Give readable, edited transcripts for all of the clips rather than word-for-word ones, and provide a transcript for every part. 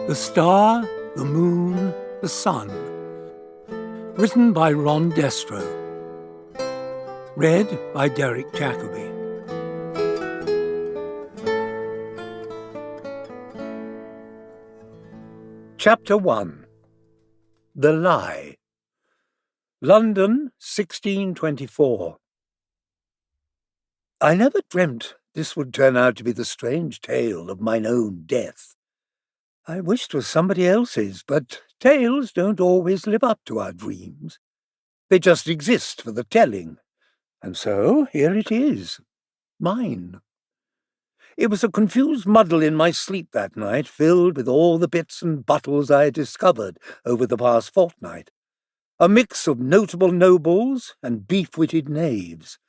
The Starre, the Moon, the Sun. Written by Ron Destro. Read by Derek Jacobi. Chapter 1. The Lie. London, 1624. I never dreamt this would turn out to be the strange tale of mine own death. I wished it was somebody else's, but tales don't always live up to our dreams. They just exist for the telling, and so here it is, mine. It was a confused muddle in my sleep that night, filled with all the bits and bottles I had discovered over the past fortnight. A mix of notable nobles and beef-witted knaves.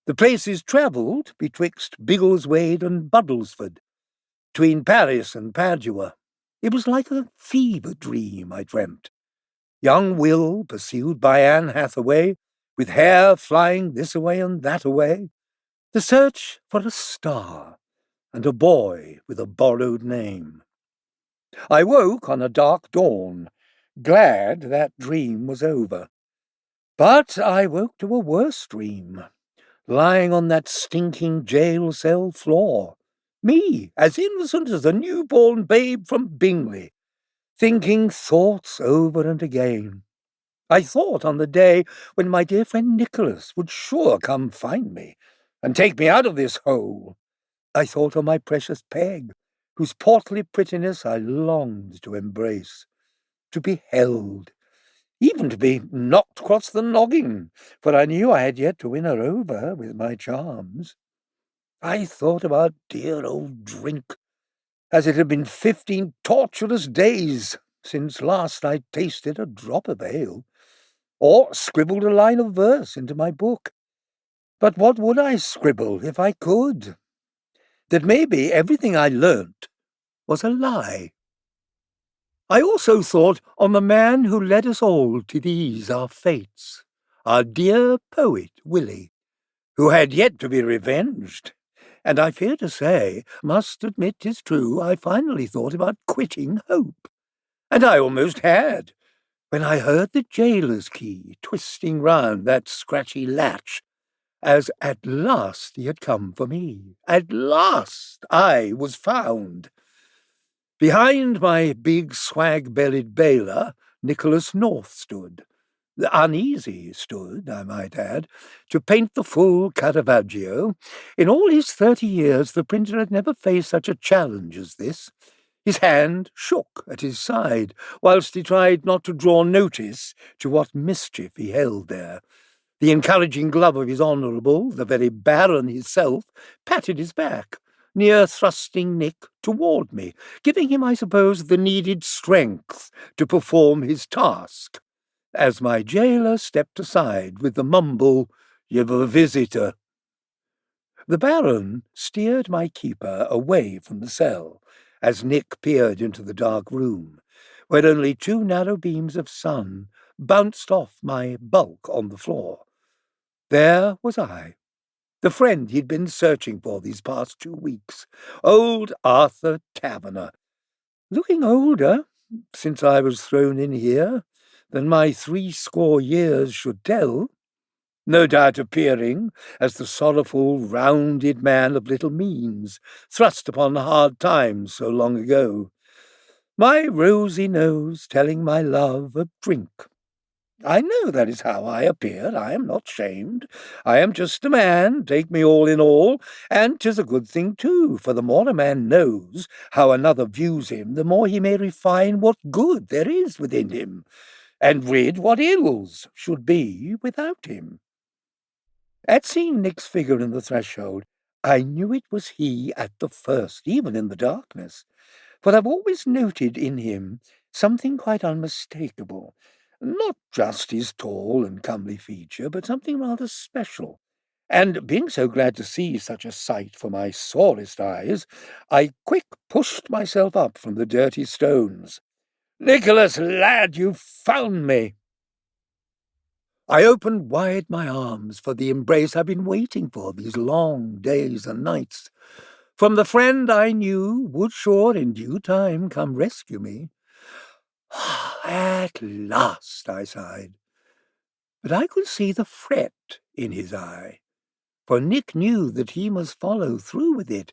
The places travelled betwixt Biggleswade and Buddlesford, between Paris and Padua. It was like a fever dream I dreamt. Young Will, pursued by Anne Hathaway, with hair flying this away and that away. The search for a star, and a boy with a borrowed name. I woke on a dark dawn, glad that dream was over. But I woke to a worse dream, lying on that stinking jail cell floor. Me, as innocent as a newborn babe from Bingley, thinking thoughts over and again. I thought on the day when my dear friend Nicholas would sure come find me and take me out of this hole. I thought of my precious Peg, whose portly prettiness I longed to embrace, to be held, even to be knocked across the noggin, for I knew I had yet to win her over with my charms. I thought of our dear old drink, as it had been 15 torturous days since last I tasted a drop of ale, or scribbled a line of verse into my book. But what would I scribble if I could? That maybe everything I learnt was a lie. I also thought on the man who led us all to these our fates, our dear poet Willie, who had yet to be revenged. And I fear to say, must admit 'tis true, I finally thought about quitting hope. And I almost had, when I heard the jailer's key twisting round that scratchy latch, as at last he had come for me. At last I was found. Behind my big swag-bellied bailiff, Nicholas North stood. Uneasy stood, I might add, to paint the full Caravaggio. In all his 30 years, the printer had never faced such a challenge as this. His hand shook at his side, whilst he tried not to draw notice to what mischief he held there. The encouraging glove of his Honourable, the very Baron himself, patted his back, near thrusting Nick toward me, giving him, I suppose, the needed strength to perform his task, as my jailer stepped aside with the mumble, "You've a visitor." The Baron steered my keeper away from the cell, as Nick peered into the dark room, where only 2 narrow beams of sun bounced off my bulk on the floor. There was I, the friend he'd been searching for these past 2 weeks, old Arthur Taverner, looking older, since I was thrown in here, than my 60 years should tell, no doubt appearing as the sorrowful, rounded man of little means, thrust upon hard times so long ago. My rosy nose telling my love of drink. I know that is how I appear. I am not shamed. I am just a man, take me all in all, and 'tis a good thing too, for the more a man knows how another views him, the more he may refine what good there is within him, and rid what ills should be without him. At seeing Nick's figure in the threshold, I knew it was he at the first, even in the darkness, for I've always noted in him something quite unmistakable. Not just his tall and comely feature, but something rather special. And being so glad to see such a sight for my sorest eyes, I quick pushed myself up from the dirty stones. "Nicholas, lad, you've found me!" I opened wide my arms for the embrace I've been waiting for these long days and nights. from the friend I knew would sure in due time come rescue me. At last, I sighed. But I could see the fret in his eye, for Nick knew that he must follow through with it.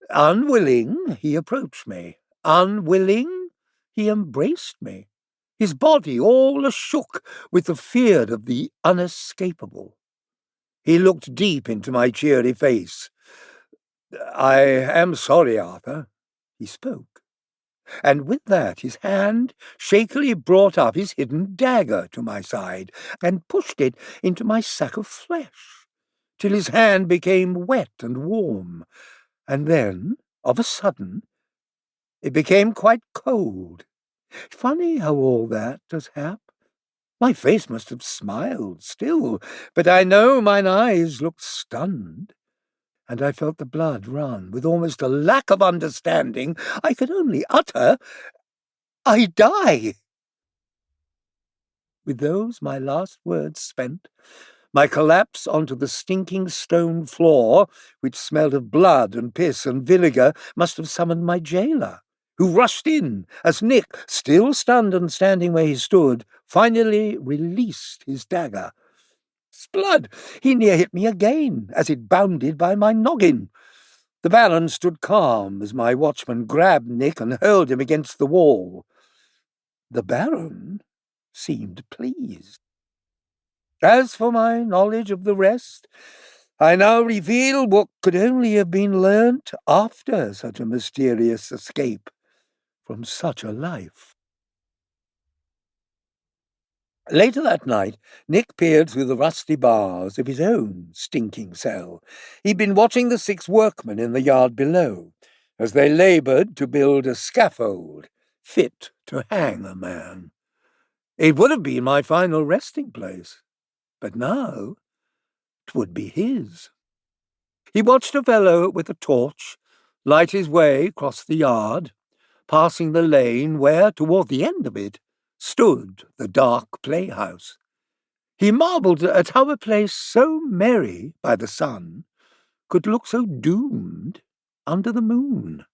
Unwilling, he approached me. Unwilling, he embraced me, his body all a-shook with the fear of the unescapable. He looked deep into my cheery face. "I am sorry, Arthur," he spoke. And with that his hand shakily brought up his hidden dagger to my side and pushed it into my sack of flesh, till his hand became wet and warm, and then, of a sudden, it became quite cold. Funny how all that does hap. My face must have smiled still, but I know mine eyes looked stunned, and I felt the blood run with almost a lack of understanding. I could only utter, "I die." With those my last words spent, my collapse onto the stinking stone floor, which smelled of blood and piss and vinegar, must have summoned my jailer, who rushed in as Nick, still stunned and standing where he stood, finally released his dagger. Sblood! He near hit me again as it bounded by my noggin. The Baron stood calm as my watchman grabbed Nick and hurled him against the wall. The Baron seemed pleased. As for my knowledge of the rest, I now reveal what could only have been learnt after such a mysterious escape from such a life. Later that night, Nick peered through the rusty bars of his own stinking cell. He'd been watching the 6 workmen in the yard below, as they laboured to build a scaffold fit to hang a man. It would have been my final resting place, but now 'twould be his. He watched a fellow with a torch light his way across the yard, passing the lane where, toward the end of it, stood the dark playhouse. He marvelled at how a place so merry by the sun could look so doomed under the moon.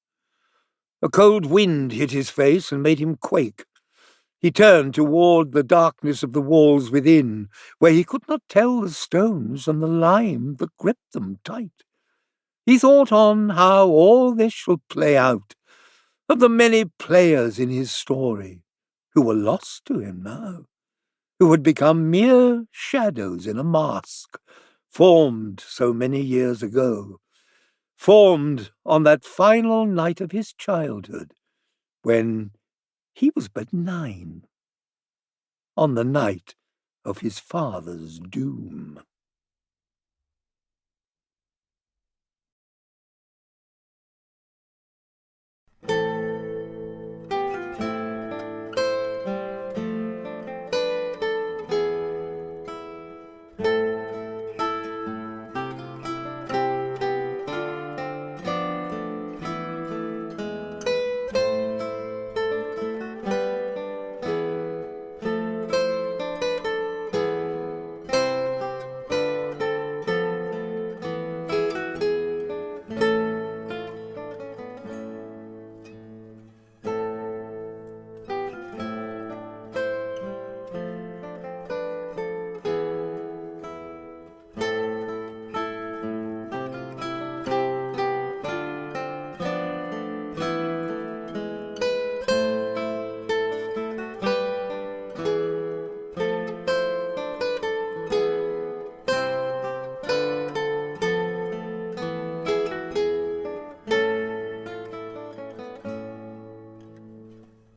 A cold wind hit his face and made him quake. He turned toward the darkness of the walls within, where he could not tell the stones and the lime that gripped them tight. He thought on how all this should play out, of the many players in his story, who were lost to him now, who had become mere shadows in a mask, formed so many years ago, formed on that final night of his childhood, when he was but 9, on the night of his father's doom.